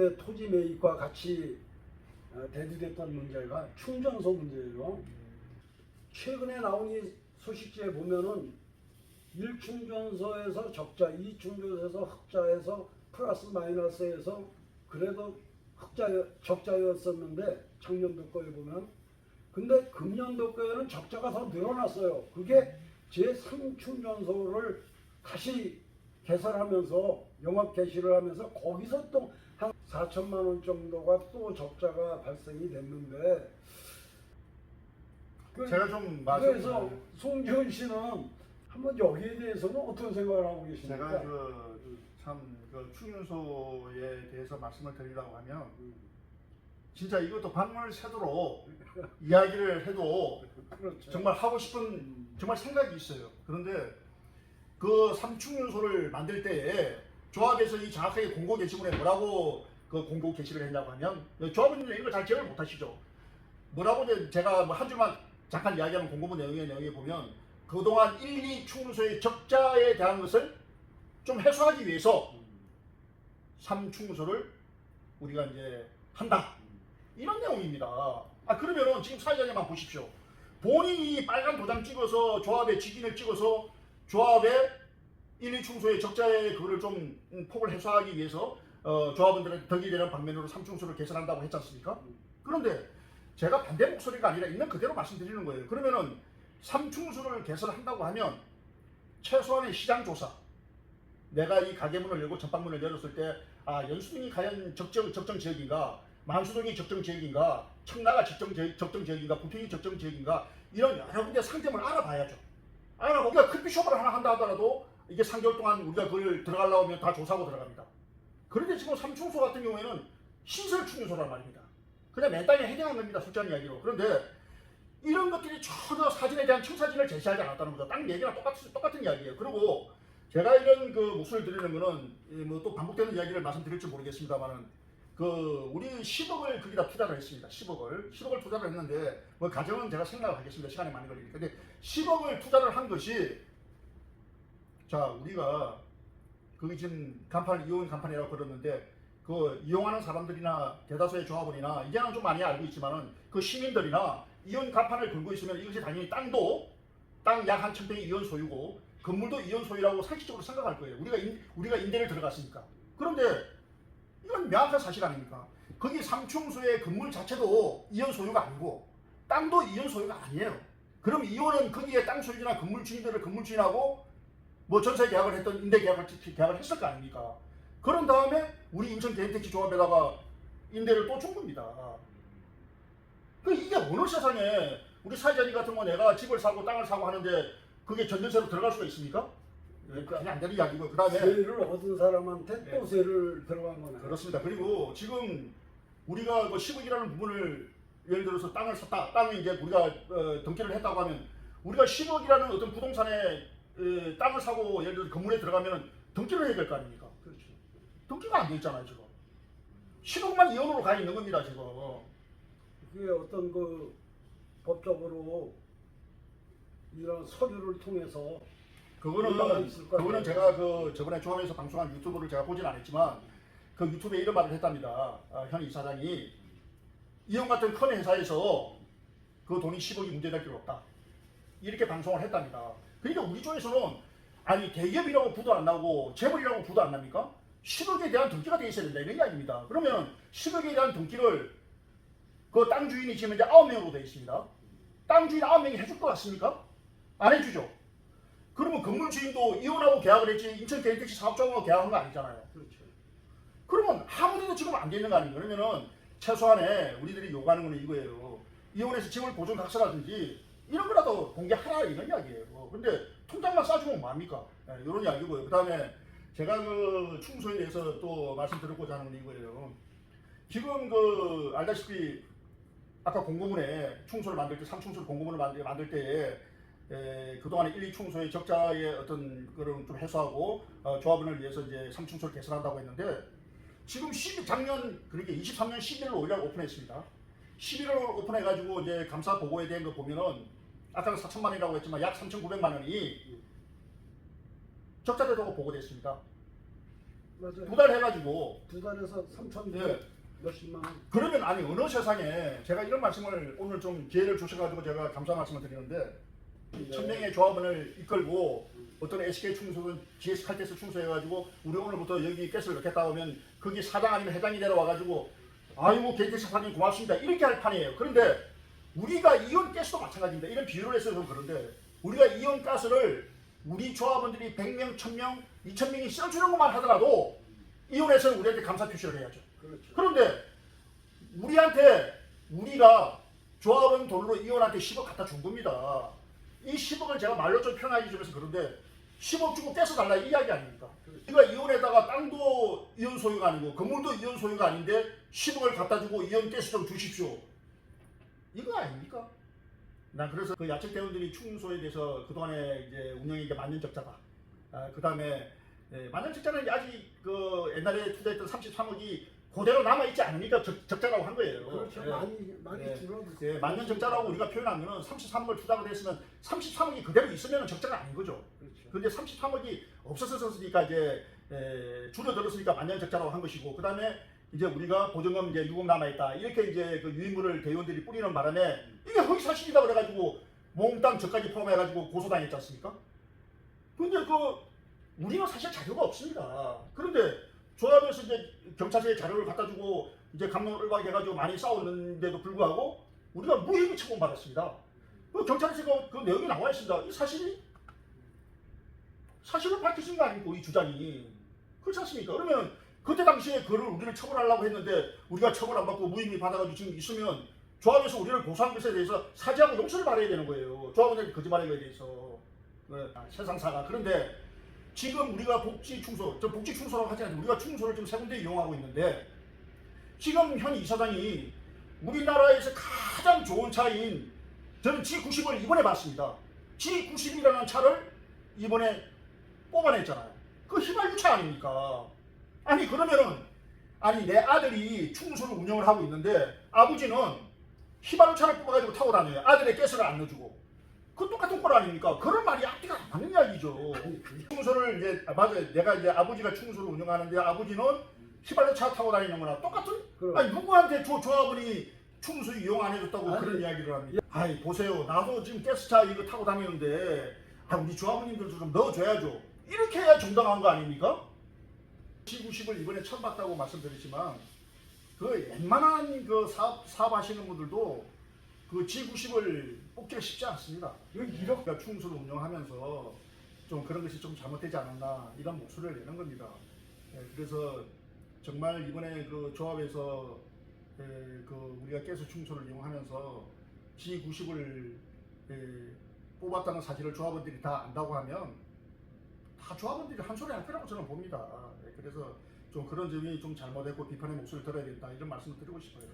기존의 토지 매입과 같이 대두됐던 문제가 충전소 문제예요. 최근에 나온 이 소식지에 보면은 1충전소에서 적자, 2충전소에서 흑자에서 플러스 마이너스에서 그래도 적자였었는데 작년도 거에 보면, 근데 금년도 거에는 적자가 더 늘어났어요. 그게 제3충전소를 다시 개설하면서 영업 개시를 하면서 거기서 또 한 4천만 원 정도가 또 적자가 발생이 됐는데, 제가 좀 그래서 송지훈 씨는 한번 여기에 대해서는 어떤 생각을 하고 계십니까? 제가 그 충전소에 대해서 말씀을 드리려고 하면 진짜 이것도 방문을 새도록 이야기를 해도 그렇죠. 정말 하고 싶은 정말 생각이 있어요. 그런데 그 삼충전소를 만들 때에 조합에서 이 정확하게 공고 게시물에 뭐라고 그 공고 게시를 했냐고 하면, 조합원님들 이걸 잘 기억을 못 하시죠. 뭐라고 제가 뭐 한 줄만 잠깐 이야기하는 공고문 내용에 보면, 그동안 1, 2충전소의 적자에 대한 것을 좀 해소하기 위해서 3충전소를 우리가 이제 한다, 이런 내용입니다. 그러면은 지금 사회자님만 보십시오. 본인이 빨간 도장 찍어서 조합에 직인을 찍어서 조합에 1, 2충소의 적자의 그거를 좀 폭을 해소하기 위해서 조합원들한테 덕이 되는 방면으로 3충소를 개설한다고 했지 않습니까? 그런데 제가 반대 목소리가 아니라 있는 그대로 말씀드리는 거예요. 그러면은 3충소를 개설한다고 하면 최소한의 시장조사, 내가 이 가게문을 열고 전방문을 열었을 때 연수동이 과연 적정 지역인가, 만수동이 적정 지역인가, 청라가 적정 지역인가, 부평이 적정 지역인가, 이런 여러 군데 상점을 알아봐야죠. 우리가 커피숍을 하나 한다 하더라도 이게 3개월 동안 우리가 그걸 들어가려고 하면 다 조사하고 들어갑니다. 그런데 지금 삼충소 같은 경우에는 시설 충전소란 말입니다. 그냥 맨 땅에 해당하는 겁니다, 솔직한 이야기로. 그런데 이런 것들이 전혀 사진에 대한 청사진을 제시하지 않았다는 거죠. 딱 얘기랑 똑같은 이야기예요. 그리고 제가 이런 그 목소리를 드리는 거는 뭐 또 반복되는 이야기를 말씀드릴지 모르겠습니다만은, 우리 10억을 거기다 투자를 했습니다. 10억을 투자를 했는데, 뭐 가정은 제가 생각을 하겠습니다. 시간이 많이 걸리니까. 근데 10억을 투자를 한 것이, 자, 우리가 거기 지금 간판, 이용 간판이라고 그러는데, 그 이용하는 사람들이나 대다수의 조합원이나 이제는 좀 많이 알고 있지만은 그 시민들이나 이혼 간판을 걸고 있으면 이것이 당연히 땅 약 한 1000평이 이혼 소유고 건물도 이혼 소유라고 상식적으로 생각할 거예요. 우리가 임대를 들어갔으니까. 그런데 이건 명확한 사실 아닙니까? 거기 삼충소의 건물 자체도 이혼 소유가 아니고 땅도 이혼 소유가 아니에요. 그럼 이혼은 거기에 땅 소유주나 건물 주인들을 건물 주인하고 뭐 전세 계약을 했던 임대 계약을 했을 거 아닙니까? 그런 다음에 우리 인천 개인택지 조합에다가 임대를 또 준 겁니다. 이게 어느 세상에 우리 사회자님 같은 거 내가 집을 사고 땅을 사고 하는데 그게 전전세로 들어갈 수가 있습니까? 그러니까 그냥 안 되는 이야기고, 그 다음에 세를 얻은 사람한테 또 세를 들어간 거네. 그렇습니다. 그리고 지금 우리가 그 10억이라는 부분을 예를 들어서 땅을 샀다, 땅을 이제 우리가 등기를 했다고 하면, 우리가 10억이라는 어떤 부동산에 땅을 사고 예를 들어서 건물에 들어가면 등기를 해야 될 거 아닙니까? 그렇죠. 등기가 안 돼 있잖아요, 지금. 10억만 이혼으로 가 있는 겁니다, 지금. 그게 어떤 그 법적으로 이런 서류를 통해서 그거는 제가 그 저번에 조합에서 방송한 유튜브를 제가 보진 않았지만 그 유튜브에 이런 말을 했답니다. 현 이사장이 이혼 같은 큰 회사에서 그 돈이 10억이 문제될 필요 없다, 이렇게 방송을 했답니다. 그러니까 우리 쪽에서는 아니 대기업이라고 부도 안 나고 재벌이라고 부도 안 납니까? 10억에 대한 등기가 돼 있어야 된다, 이런 이야기입니다. 그러면 10억에 대한 등기를 그 땅 주인이 지금 이제 9명으로 되어 있습니다. 땅 주인 9명이 해줄 것 같습니까? 안 해주죠. 그러면 건물 주인도 이혼하고 계약을 했지 인천 개인택지 사업장하고 계약한 거 아니잖아요. 그렇죠. 그러면 아무데도 지금 안 돼 있는 거 아니에요. 그러면은 최소한에 우리들이 요구하는 거는 이거예요. 이혼해서 집을 보존 각서라든지 이런 거라도 공개하라, 이런 이야기예요. 근데 통장만 싸주면 뭐합니까? 이런 이야기고요. 그 다음에 제가 그 충소에 대해서 또 말씀드리고자 하는 건 이거예요. 지금 그 알다시피 아까 공고문에 충소를 만들 때, 3충소를 공고문을 만들 때에 그동안에 1, 2충소의 적자의 어떤 그런 좀 해소하고 조합원을 위해서 이제 3충소를 개설한다고 했는데, 지금 작년 그렇게 23년 11월 5일 오픈했습니다. 11월 오픈해가지고 이제 감사 보고에 대한 거 보면은 아까는 4천만 원이라고 했지만 약 3,900만 원이 적자되다고 보고됐습니다. 맞아요. 두 달 해가지고 2달에서 3천 예. 몇십만 원. 그러면 아니 어느 세상에 제가 이런 말씀을 오늘 좀 기회를 주셔가지고 제가 감사 말씀을 드리는데 네. 1000명의 조합원을 이끌고 어떤 SK 충소든 GS 칼텍스 충소해가지고 우리 오늘부터 여기 가스를 넣겠다 하면 거기 사장 아니면 회장이 내려와가지고 아이고 KTX 사장님 고맙습니다 이렇게 할 판이에요. 그런데 우리가 이온 가스도 마찬가지입니다. 이런 비유를 해서 좀 그런데 우리가 이온 가스를 우리 조합원들이 100명, 1000명, 2000명이 써주는 것만 하더라도 이온에서는 우리한테 감사 표시를 해야죠. 그렇죠. 그런데 우리가 조합원 돈으로 이온한테 10억 갖다 준 겁니다. 이 10억을 제가 말로 좀 표현하기 좀 해서 그런데 10억 주고 뺏어달라 이 이야기 아닙니까? 우리가 이온에다가 땅도 이온 소유가 아니고 건물도 이온 소유가 아닌데 10억을 갖다 주고 이온 가스 좀 주십시오. 이거 아닙니까? 난 그래서 그 야채 대원들이 충소에 대해서 그동안에 이제 운영이 이제 만년적자다. 그 다음에 만년적자는 아직 그 옛날에 투자했던 33억이 그대로 남아있지 않으니까 적자라고 한 거예요. 그렇죠. 예. 많이 예. 줄어들었어요. 만년적자라고 우리가 표현하면 33억을 투자가 됐으면 33억이 그대로 있으면 적자가 아닌 거죠. 그렇죠. 근데 33억이 없었으니까 이제 줄어들었으니까 만년적자라고 한 것이고 그 다음에 이제 우리가 보증금 이제 유금 남아있다 이렇게 이제 그 유인물을 대의원들이 뿌리는 바람에 이게 허위사실이다 그래가지고 몽땅 저까지 포함해가지고 고소당했지 않습니까? 근데 우리는 사실 자료가 없습니다. 그런데 조합에서 이제 경찰서에 자료를 갖다 주고 이제 감론을박 해가지고 많이 싸웠는데도 불구하고 우리가 무혐의 처분받았습니다. 경찰에서 그 내용이 나와 있습니다. 이 사실을 밝히신 거 아니고 이 주장이 그렇지 않습니까? 그러면 그때 당시에 그를 우리를 처벌하려고 했는데 우리가 처벌 안 받고 무혐의 받아가지고 지금 있으면 조합에서 우리를 고소한 것에 대해서 사죄하고 용서를 받아야 되는 거예요. 조합원에게 거짓말한 거에 대해서. 세상사가. 그런데 지금 우리가 복지 충소라고 하지 않아요. 우리가 충소를 지금 세 군데 이용하고 있는데 지금 현 이사장이 우리나라에서 가장 좋은 차인 저는 G90을 이번에 봤습니다. G90이라는 차를 이번에 뽑아냈잖아요. 그 휘발유차 아닙니까? 아니 그러면은 내 아들이 충소를 운영을 하고 있는데 아버지는 휘발유차를 뽑아가지고 타고 다녀요. 아들의 가스를 안 넣어주고. 그 똑같은 꼴 아닙니까? 그런 말이 앞뒤가 안 맞는 이야기죠. 충소를 이제 맞아요. 내가 이제 아버지가 충소를 운영하는데 아버지는 휘발유차 타고 다니는 거나 똑같은? 아니 누구한테 조합원이 충소 이용 안 해줬다고 그런 이야기를 합니다. 아이 보세요. 나도 지금 가스차 이거 타고 다니는데 우리 조합원님들도 좀 넣어줘야죠. 이렇게 해야 정당한 거 아닙니까? G90을 이번에 처음 봤다고 말씀드렸지만 그 웬만한 그 사업하시는 분들도 그 G90을 뽑기가 쉽지 않습니다. 이렇게 충소를 운영하면서 좀 그런 것이 좀 잘못되지 않았나 이런 목소리를 내는 겁니다. 그래서 정말 이번에 그 조합에서 그 우리가 가스 충소를 이용하면서 G90을 뽑았다는 사실을 조합원들이 다 안다고 하면 다 조합원들이 한 소리 할 거라고 저는 봅니다. 그래서 좀 그런 점이 좀 잘못했고 비판의 목소리를 들어야 된다 이런 말씀을 드리고 싶어요.